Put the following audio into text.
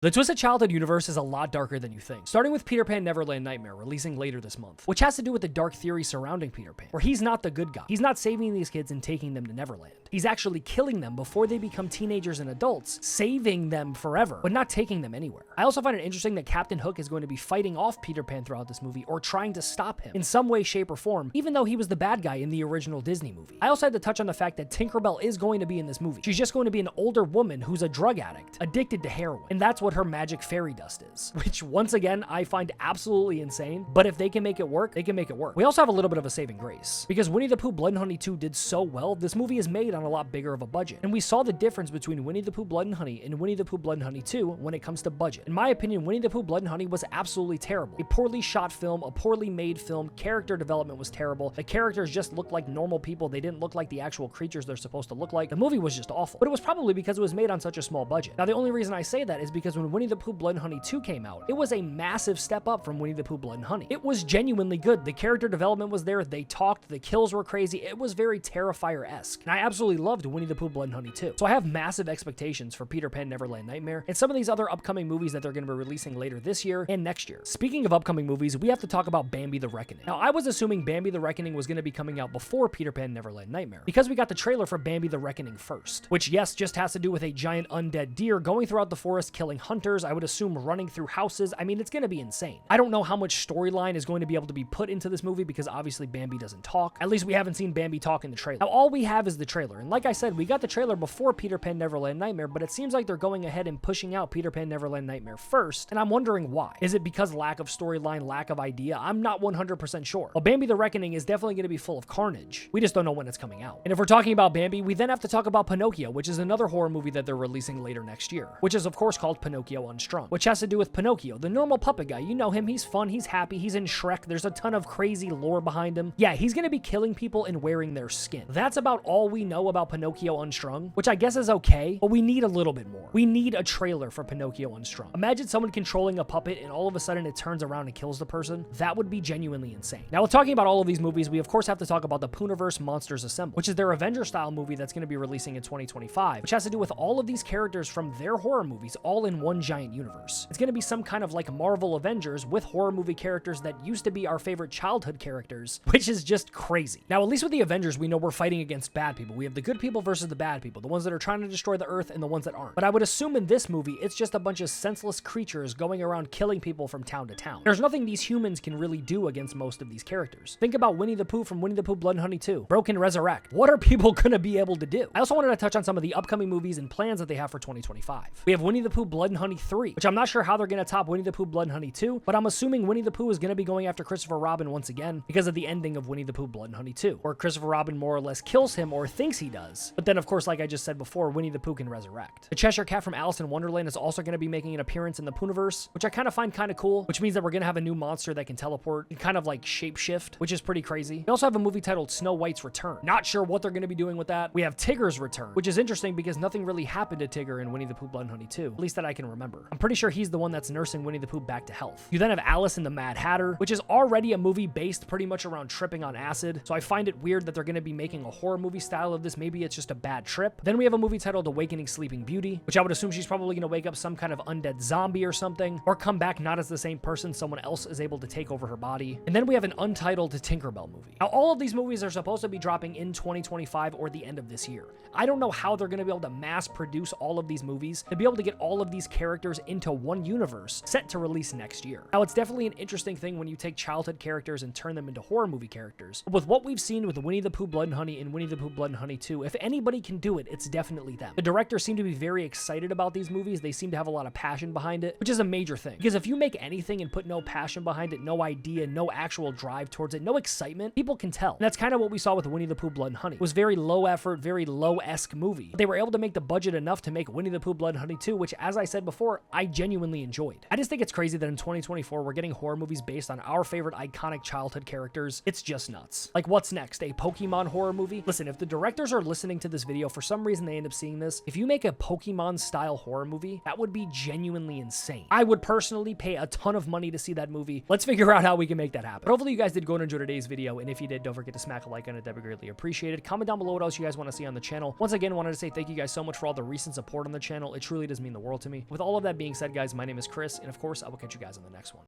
The Twisted Childhood universe is a lot darker than you think, starting with Peter Pan Neverland Nightmare releasing later this month, which has to do with the dark theory surrounding Peter Pan, where he's not the good guy. He's not saving these kids and taking them to Neverland. He's actually killing them before they become teenagers and adults, saving them forever, but not taking them anywhere. I also find it interesting that Captain Hook is going to be fighting off Peter Pan throughout this movie, or trying to stop him in some way, shape, or form, even though he was the bad guy in the original Disney movie. I also had to touch on the fact that Tinkerbell is going to be in this movie. She's just going to be an older woman who's a drug addict, addicted to heroin, and that's what her magic fairy dust is, which once again I find absolutely insane, but if they can make it work, they can make it work. We also have a little bit of a saving grace, because Winnie the Pooh Blood and Honey 2 did so well, this movie is made on a lot bigger of a budget, and we saw the difference between Winnie the Pooh Blood and Honey and Winnie the Pooh Blood and Honey 2 when it comes to budget. In my opinion, Winnie the Pooh Blood and Honey was absolutely terrible. A poorly shot film, a poorly made film, character development was terrible, the characters just looked like normal people, they didn't look like the actual creatures they're supposed to look like. The movie was just awful, but it was probably because it was made on such a small budget. Now the only reason I say that is because when Winnie the Pooh Blood and Honey 2 came out, it was a massive step up from Winnie the Pooh Blood and Honey. It was genuinely good. The character development was there. They talked. The kills were crazy. It was very Terrifier-esque. And I absolutely loved Winnie the Pooh Blood and Honey 2. So I have massive expectations for Peter Pan Neverland Nightmare and some of these other upcoming movies that they're going to be releasing later this year and next year. Speaking of upcoming movies, we have to talk about Bambi the Reckoning. Now, I was assuming Bambi the Reckoning was going to be coming out before Peter Pan Neverland Nightmare, because we got the trailer for Bambi the Reckoning first, which yes, just has to do with a giant undead deer going throughout the forest killing hunters, I would assume running through houses. I mean, it's going to be insane. I don't know how much storyline is going to be able to be put into this movie because obviously Bambi doesn't talk. At least we haven't seen Bambi talk in the trailer. Now, all we have is the trailer. And like I said, we got the trailer before Peter Pan Neverland Nightmare, but it seems like they're going ahead and pushing out Peter Pan Neverland Nightmare first. And I'm wondering why. Is it because lack of storyline, lack of idea? I'm not 100% sure. Well, Bambi the Reckoning is definitely going to be full of carnage. We just don't know when it's coming out. And if we're talking about Bambi, we then have to talk about Pinocchio, which is another horror movie that they're releasing later next year, which is of course called Pinocchio Unstrung, which has to do with Pinocchio, the normal puppet guy. You know him, he's fun, he's happy, he's in Shrek, there's a ton of crazy lore behind him. Yeah, he's gonna be killing people and wearing their skin. That's about all we know about Pinocchio Unstrung, which I guess is okay, but we need a little bit more. We need a trailer for Pinocchio Unstrung. Imagine someone controlling a puppet and all of a sudden it turns around and kills the person. That would be genuinely insane. Now, with talking about all of these movies, we of course have to talk about the Poohniverse Monsters Assemble, which is their Avenger-style movie that's gonna be releasing in 2025, which has to do with all of these characters from their horror movies all in one giant universe. It's gonna be some kind of like Marvel Avengers with horror movie characters that used to be our favorite childhood characters, which is just crazy. Now, at least with the Avengers, we know we're fighting against bad people. We have the good people versus the bad people, the ones that are trying to destroy the earth and the ones that aren't. But I would assume in this movie, it's just a bunch of senseless creatures going around killing people from town to town. There's nothing these humans can really do against most of these characters. Think about Winnie the Pooh from Winnie the Pooh Blood and Honey 2. Broken Resurrect. What are people gonna be able to do? I also wanted to touch on some of the upcoming movies and plans that they have for 2025. We have Winnie the Pooh Blood and Honey 3, which I'm not sure how they're gonna top Winnie the Pooh Blood and Honey 2, but I'm assuming Winnie the Pooh is gonna be going after Christopher Robin once again because of the ending of Winnie the Pooh Blood and Honey 2, where Christopher Robin more or less kills him or thinks he does. But then of course, like I just said before, Winnie the Pooh can resurrect. The Cheshire Cat from Alice in Wonderland is also gonna be making an appearance in the Poohniverse, which I kind of find kind of cool, which means that we're gonna have a new monster that can teleport and kind of like shapeshift, which is pretty crazy. We also have a movie titled Snow White's Return. Not sure what they're gonna be doing with that. We have Tigger's Return, which is interesting because nothing really happened to Tigger in Winnie the Pooh Blood and Honey 2, at least that I can remember. I'm pretty sure he's the one that's nursing Winnie the Pooh back to health. You then have Alice in the Mad Hatter, which is already a movie based pretty much around tripping on acid, so I find it weird that they're gonna be making a horror movie style of this. Maybe it's just a bad trip. Then we have a movie titled Awakening Sleeping Beauty, which I would assume she's probably gonna wake up some kind of undead zombie or something, or come back not as the same person, someone else is able to take over her body. And then we have an untitled Tinkerbell movie. Now, all of these movies are supposed to be dropping in 2025 or the end of this year. I don't know how they're gonna be able to mass produce all of these movies to be able to get all of these characters into one universe set to release next year. Now, it's definitely an interesting thing when you take childhood characters and turn them into horror movie characters. But with what we've seen with Winnie the Pooh Blood and Honey and Winnie the Pooh Blood and Honey 2, if anybody can do it, it's definitely them. The directors seem to be very excited about these movies. They seem to have a lot of passion behind it, which is a major thing. Because if you make anything and put no passion behind it, no idea, no actual drive towards it, no excitement, people can tell. And that's kind of what we saw with Winnie the Pooh Blood and Honey. It was very low effort, very low-esque movie. But they were able to make the budget enough to make Winnie the Pooh Blood and Honey 2, which, as I said before, I genuinely enjoyed. I just think it's crazy that in 2024, we're getting horror movies based on our favorite iconic childhood characters. It's just nuts. Like, what's next? A Pokemon horror movie? Listen, if the directors are listening to this video, for some reason they end up seeing this, if you make a Pokemon-style horror movie, that would be genuinely insane. I would personally pay a ton of money to see that movie. Let's figure out how we can make that happen. But hopefully you guys did go and enjoy today's video, and if you did, don't forget to smack a like on it. That'd be greatly appreciated. Comment down below what else you guys want to see on the channel. Once again, wanted to say thank you guys so much for all the recent support on the channel. It truly does mean the world to me. With all of that being said, guys, my name is Chris, and of course, I will catch you guys on the next one.